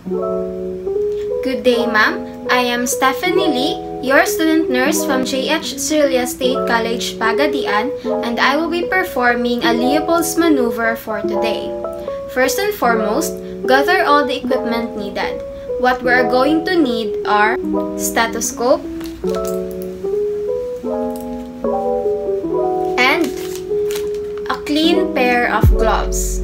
Good day, ma'am. I am Stephanie Lee, your student nurse from J.H. Cirulia State College, Pagadian, and I will be performing a Leopold's maneuver for today. First and foremost, gather all the equipment needed. What we are going to need are stethoscope and a clean pair of gloves.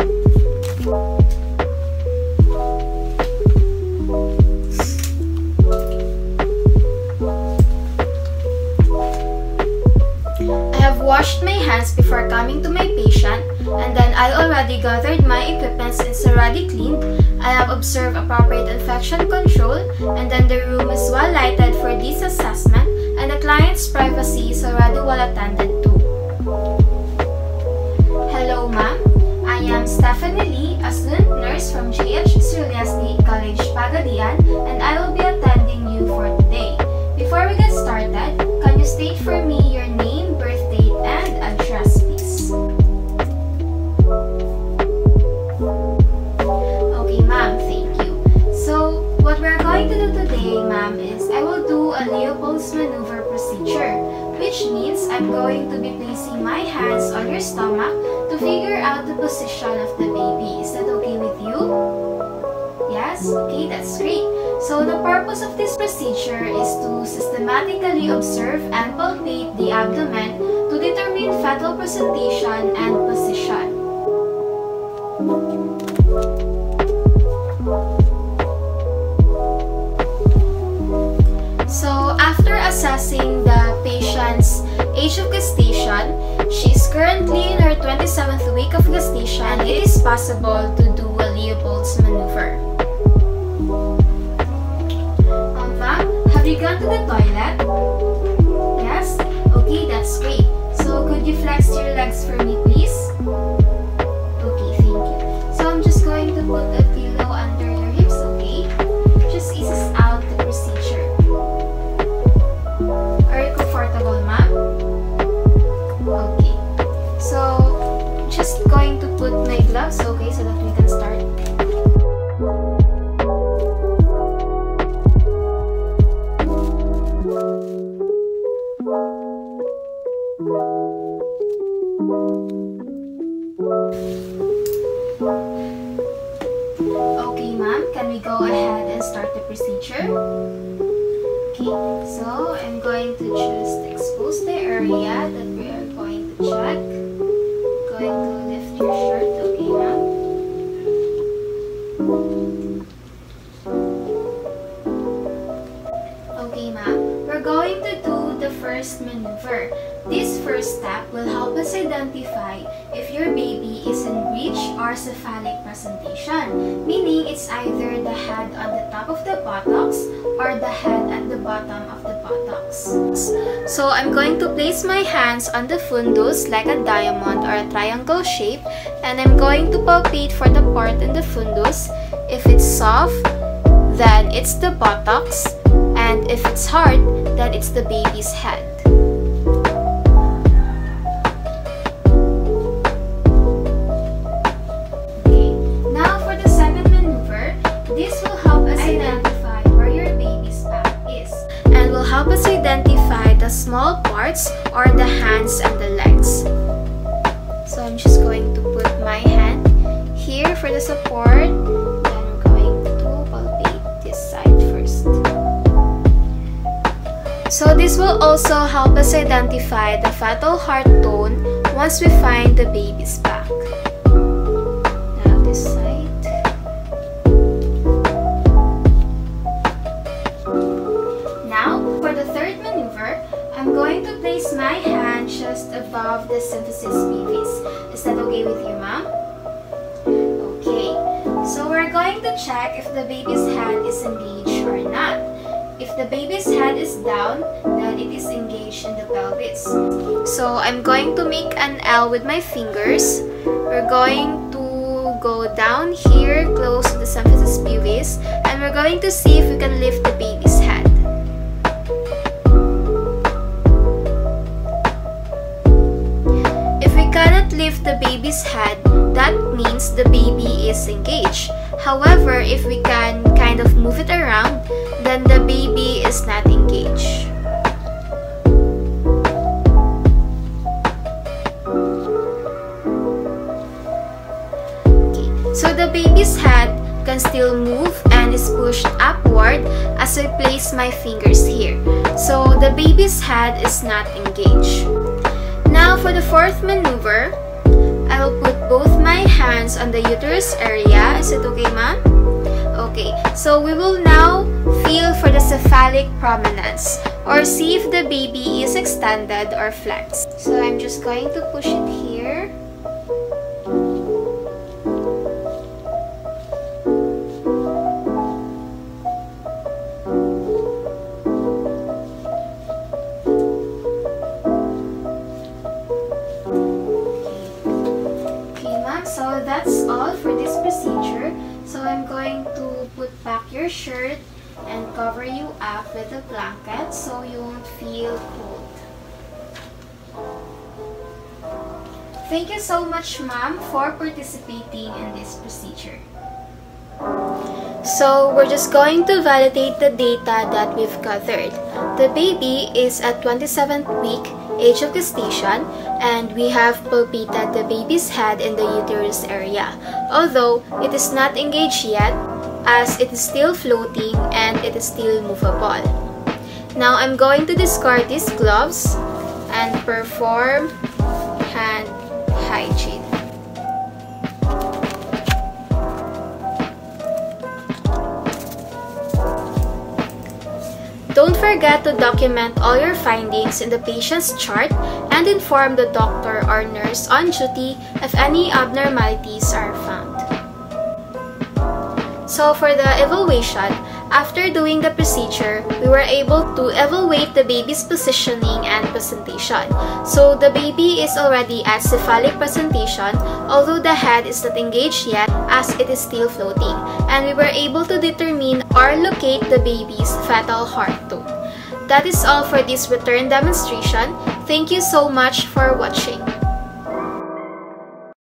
Washed my hands before coming to my patient, and then I already gathered my equipment since already cleaned. I have observed appropriate infection control, and then the room is well lighted for this assessment, and the client's privacy is already well attended to. Hello ma'am, I am Stephanie Lee, a student nurse from J.H. Cirulia State College, Pagadian, and I will be attending you for today. Before we get started, can you state for me your name, birth date, and address, please? Okay, ma'am, thank you. So, what we're going to do today, ma'am, is I will do a Leopold's maneuver procedure, which means I'm going to be placing my hands on your stomach to figure out the position of the baby. Is that okay with you? Yes? Okay, that's great. So the purpose of this procedure is to systematically observe and palpate the abdomen to determine fetal presentation and position. So after assessing the patient's age of gestation, she is currently in her 27th week of gestation, and it is possible to do a Leopold's maneuver. Have you gone to the toilet? Yes? Okay, that's great. So could you flex your legs for me, please? Okay, thank you. So I'm just going to put a pillow under your hips, okay? Just eases out the procedure. Are you comfortable, ma'am? Okay. So just going to put my gloves, okay, so that we can start. Okay, ma'am, can we go ahead and start the procedure? Okay, so I'm going to choose to expose the area that we are going to check. Going to lift your shirt, okay, ma'am? Okay, ma'am, we're going to do the first maneuver. This first step will help us identify if your baby is in breech or cephalic presentation, meaning it's either the head on the top of the buttocks or the head at the bottom of the buttocks. So I'm going to place my hands on the fundus like a diamond or a triangle shape, and I'm going to palpate for the part in the fundus. If it's soft, then it's the buttocks, and if it's hard, then it's the baby's head. Help us identify the small parts or the hands and the legs. So I'm just going to put my hand here for the support. Then I'm going to palpate this side first. So this will also help us identify the fetal heart tone once we find the baby's back. Now this side. I'm going to place my hand just above the symphysis pubis. Is that okay with you, ma'am? Okay, so we're going to check if the baby's head is engaged or not. If the baby's head is down, then it is engaged in the pelvis. So I'm going to make an L with my fingers. We're going to go down here close to the symphysis pubis, and we're going to see if we can lift the baby's head. Lift the baby's head, that means the baby is engaged. However, if we can kind move and is pushed upward as I place my fingers here. So the baby's head is not engaged. Now for the fourth maneuver, I will put both my hands on the uterus area. Is it okay, ma'am? Okay, so we will now feel for the cephalic prominence or see if the baby is extended or flexed. So I'm just going to push it here. So that's all for this procedure. So I'm going to put back your shirt and cover you up with a blanket so you won't feel cold. Thank you so much, ma'am, for participating in this procedure. So we're just going to validate the data that we've gathered. The baby is at 27th week, age of gestation, and we have palpated the baby's head in the uterus area, although it is not engaged yet as it is still floating and it is still movable. Now I'm going to discard these gloves and perform hand hygiene. Don't forget to document all your findings in the patient's chart and inform the doctor or nurse on duty if any abnormalities are found. So for the evaluation, after doing the procedure, we were able to evaluate the baby's positioning and presentation. So the baby is already at cephalic presentation, although the head is not engaged yet as it is still floating. And we were able to determine or locate the baby's fetal heart tone. That is all for this return demonstration. Thank you so much for watching.